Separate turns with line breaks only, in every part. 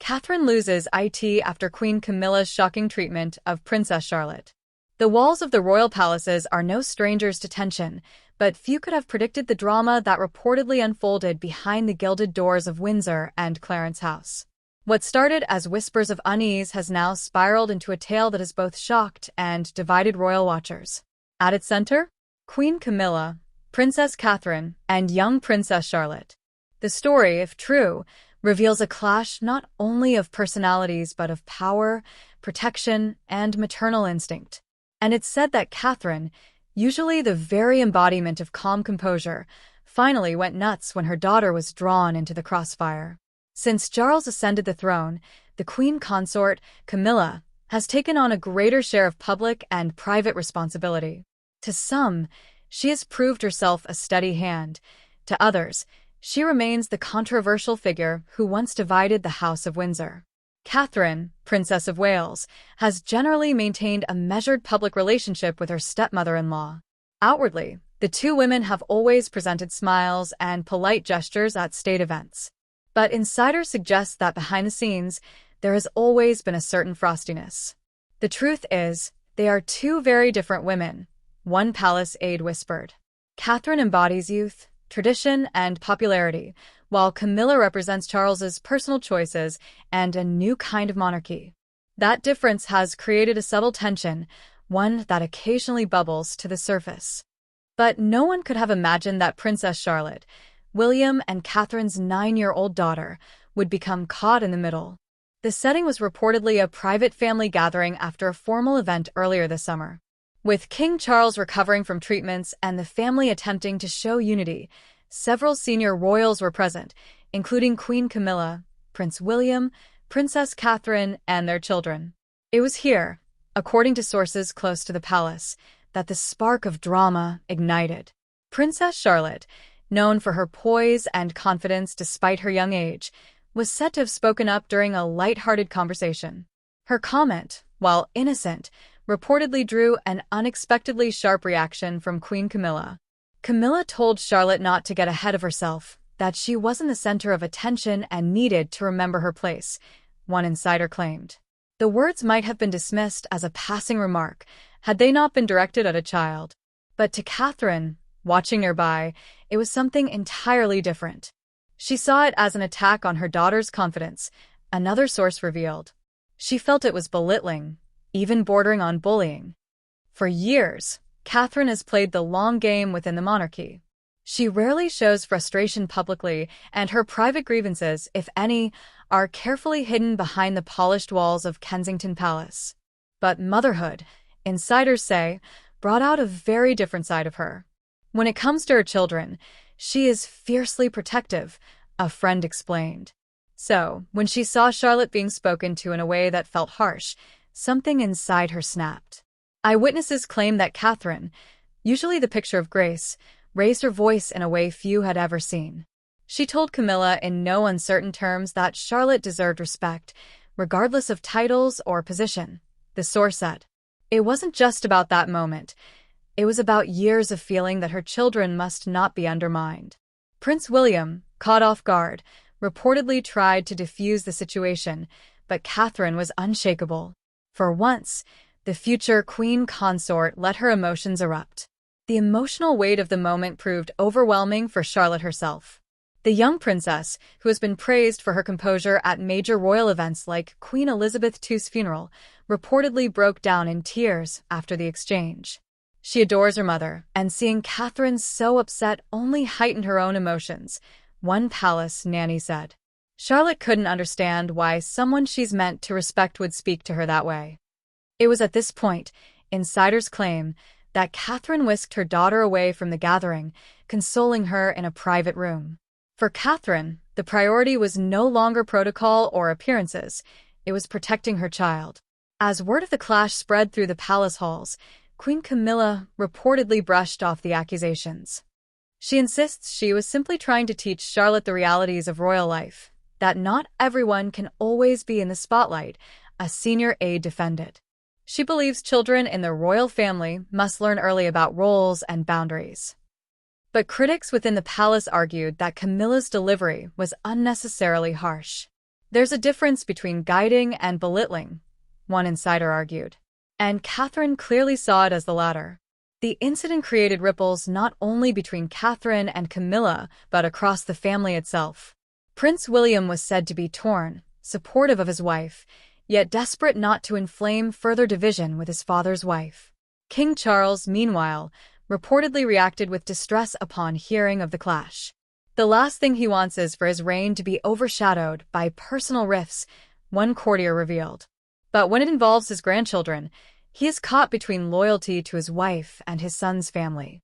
Catherine loses it after Queen Camilla's shocking treatment of Princess Charlotte. The walls of the royal palaces are no strangers to tension, but few could have predicted the drama that reportedly unfolded behind the gilded doors of Windsor and Clarence House. What started as whispers of unease has now spiraled into a tale that has both shocked and divided royal watchers. At its center, Queen Camilla, Princess Catherine, and young Princess Charlotte. The story, if true, reveals a clash not only of personalities but of power, protection, and maternal instinct. And it's said that Catherine, usually the very embodiment of calm composure, finally went nuts when her daughter was drawn into the crossfire. Since Charles ascended the throne, the queen consort, Camilla, has taken on a greater share of public and private responsibility. To some, she has proved herself a steady hand. To others, she remains the controversial figure who once divided the House of Windsor. Catherine, Princess of Wales, has generally maintained a measured public relationship with her stepmother-in-law. Outwardly, the two women have always presented smiles and polite gestures at state events. But insiders suggest that behind the scenes, there has always been a certain frostiness. The truth is, they are two very different women, one palace aide whispered. Catherine embodies youth, tradition, and popularity, while Camilla represents Charles's personal choices and a new kind of monarchy. That difference has created a subtle tension, one that occasionally bubbles to the surface. But no one could have imagined that Princess Charlotte, William and Catherine's 9-year-old daughter, would become caught in the middle. The setting was reportedly a private family gathering after a formal event earlier this summer. With King Charles recovering from treatments and the family attempting to show unity, several senior royals were present, including Queen Camilla, Prince William, Princess Catherine, and their children. It was here, according to sources close to the palace, that the spark of drama ignited. Princess Charlotte, known for her poise and confidence despite her young age, was said to have spoken up during a light-hearted conversation. Her comment, while innocent, reportedly drew an unexpectedly sharp reaction from Queen Camilla. Camilla told Charlotte not to get ahead of herself, that she wasn't the center of attention and needed to remember her place, one insider claimed. The words might have been dismissed as a passing remark had they not been directed at a child. But to Catherine, watching nearby, it was something entirely different. She saw it as an attack on her daughter's confidence, another source revealed. She felt it was belittling, even bordering on bullying. For years, Catherine has played the long game within the monarchy. She rarely shows frustration publicly, and her private grievances, if any, are carefully hidden behind the polished walls of Kensington Palace. But motherhood, insiders say, brought out a very different side of her. When it comes to her children, she is fiercely protective, a friend explained. So, when she saw Charlotte being spoken to in a way that felt harsh, something inside her snapped. Eyewitnesses claim that Catherine, usually the picture of grace, raised her voice in a way few had ever seen. She told Camilla in no uncertain terms that Charlotte deserved respect, regardless of titles or position, the source said. It wasn't just about that moment. It was about years of feeling that her children must not be undermined. Prince William, caught off guard, reportedly tried to defuse the situation, but Catherine was unshakable. For once, the future queen consort let her emotions erupt. The emotional weight of the moment proved overwhelming for Charlotte herself. The young princess, who has been praised for her composure at major royal events like Queen Elizabeth II's funeral, reportedly broke down in tears after the exchange. She adores her mother, and seeing Catherine so upset only heightened her own emotions, one palace nanny said. Charlotte couldn't understand why someone she's meant to respect would speak to her that way. It was at this point, insiders claim, that Catherine whisked her daughter away from the gathering, consoling her in a private room. For Catherine, the priority was no longer protocol or appearances, it was protecting her child. As word of the clash spread through the palace halls, Queen Camilla reportedly brushed off the accusations. She insists she was simply trying to teach Charlotte the realities of royal life, that not everyone can always be in the spotlight, a senior aide defended. She believes children in the royal family must learn early about roles and boundaries. But critics within the palace argued that Camilla's delivery was unnecessarily harsh. There's a difference between guiding and belittling, one insider argued. And Catherine clearly saw it as the latter. The incident created ripples not only between Catherine and Camilla, but across the family itself. Prince William was said to be torn, supportive of his wife, yet desperate not to inflame further division with his father's wife. King Charles, meanwhile, reportedly reacted with distress upon hearing of the clash. The last thing he wants is for his reign to be overshadowed by personal rifts, one courtier revealed. But when it involves his grandchildren, he is caught between loyalty to his wife and his son's family.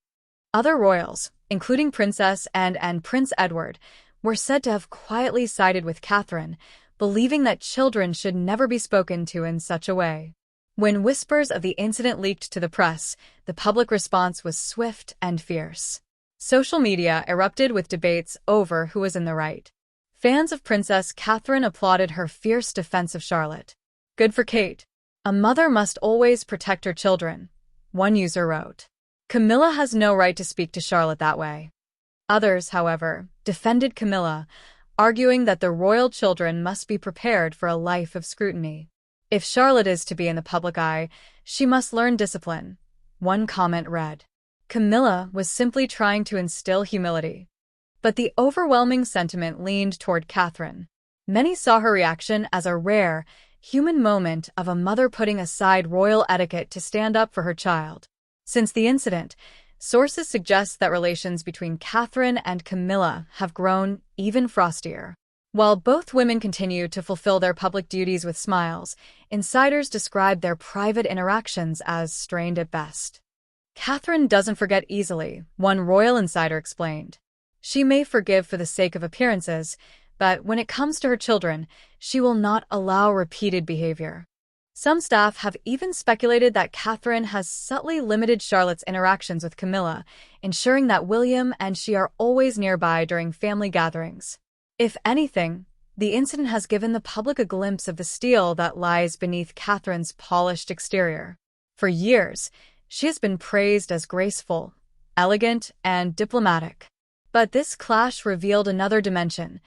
Other royals, including Princess Anne and Prince Edward, were said to have quietly sided with Catherine, believing that children should never be spoken to in such a way. When whispers of the incident leaked to the press, the public response was swift and fierce. Social media erupted with debates over who was in the right. Fans of Princess Catherine applauded her fierce defense of Charlotte. "Good for Kate. A mother must always protect her children," one user wrote. "Camilla has no right to speak to Charlotte that way." Others, however, defended Camilla, arguing that the royal children must be prepared for a life of scrutiny. "If Charlotte is to be in the public eye, she must learn discipline," one comment read. Camilla was simply trying to instill humility. But the overwhelming sentiment leaned toward Catherine. Many saw her reaction as a rare, human moment of a mother putting aside royal etiquette to stand up for her child. Since the incident, sources suggest that relations between Catherine and Camilla have grown even frostier. While both women continue to fulfill their public duties with smiles, insiders describe their private interactions as strained at best. "Catherine doesn't forget easily," one royal insider explained. "She may forgive for the sake of appearances, but when it comes to her children, she will not allow repeated behavior." Some staff have even speculated that Catherine has subtly limited Charlotte's interactions with Camilla, ensuring that William and she are always nearby during family gatherings. If anything, the incident has given the public a glimpse of the steel that lies beneath Catherine's polished exterior. For years, she has been praised as graceful, elegant, and diplomatic. But this clash revealed another dimension: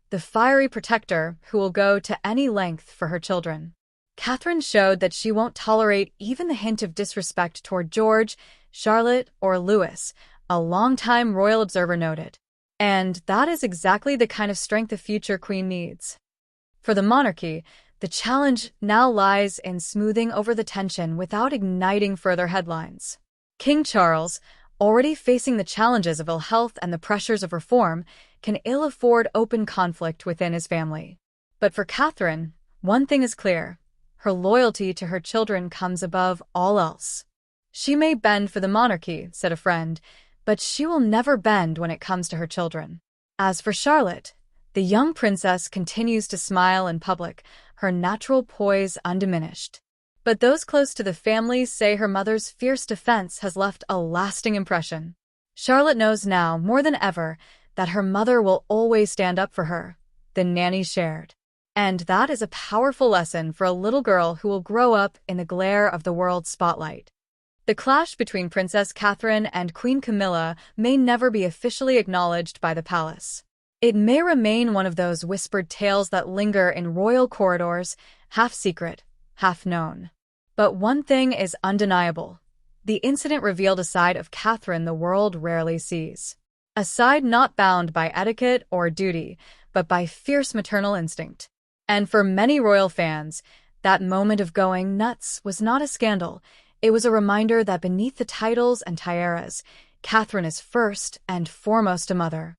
the fiery protector who will go to any length for her children. Catherine showed that she won't tolerate even the hint of disrespect toward George, Charlotte, or Louis, a longtime royal observer noted. And that is exactly the kind of strength a future queen needs. For the monarchy, the challenge now lies in smoothing over the tension without igniting further headlines. King Charles, already facing the challenges of ill health and the pressures of reform, can ill afford open conflict within his family. But for Catherine, one thing is clear: her loyalty to her children comes above all else. "She may bend for the monarchy," said a friend, "but she will never bend when it comes to her children." As for Charlotte, the young princess continues to smile in public, her natural poise undiminished. But those close to the family say her mother's fierce defense has left a lasting impression. Charlotte knows now, more than ever, that her mother will always stand up for her, the nanny shared. And that is a powerful lesson for a little girl who will grow up in the glare of the world's spotlight. The clash between Princess Catherine and Queen Camilla may never be officially acknowledged by the palace. It may remain one of those whispered tales that linger in royal corridors, half secret, half known. But one thing is undeniable: the incident revealed a side of Catherine the world rarely sees. A side not bound by etiquette or duty, but by fierce maternal instinct. And for many royal fans, that moment of going nuts was not a scandal. It was a reminder that beneath the titles and tiaras, Catherine is first and foremost a mother.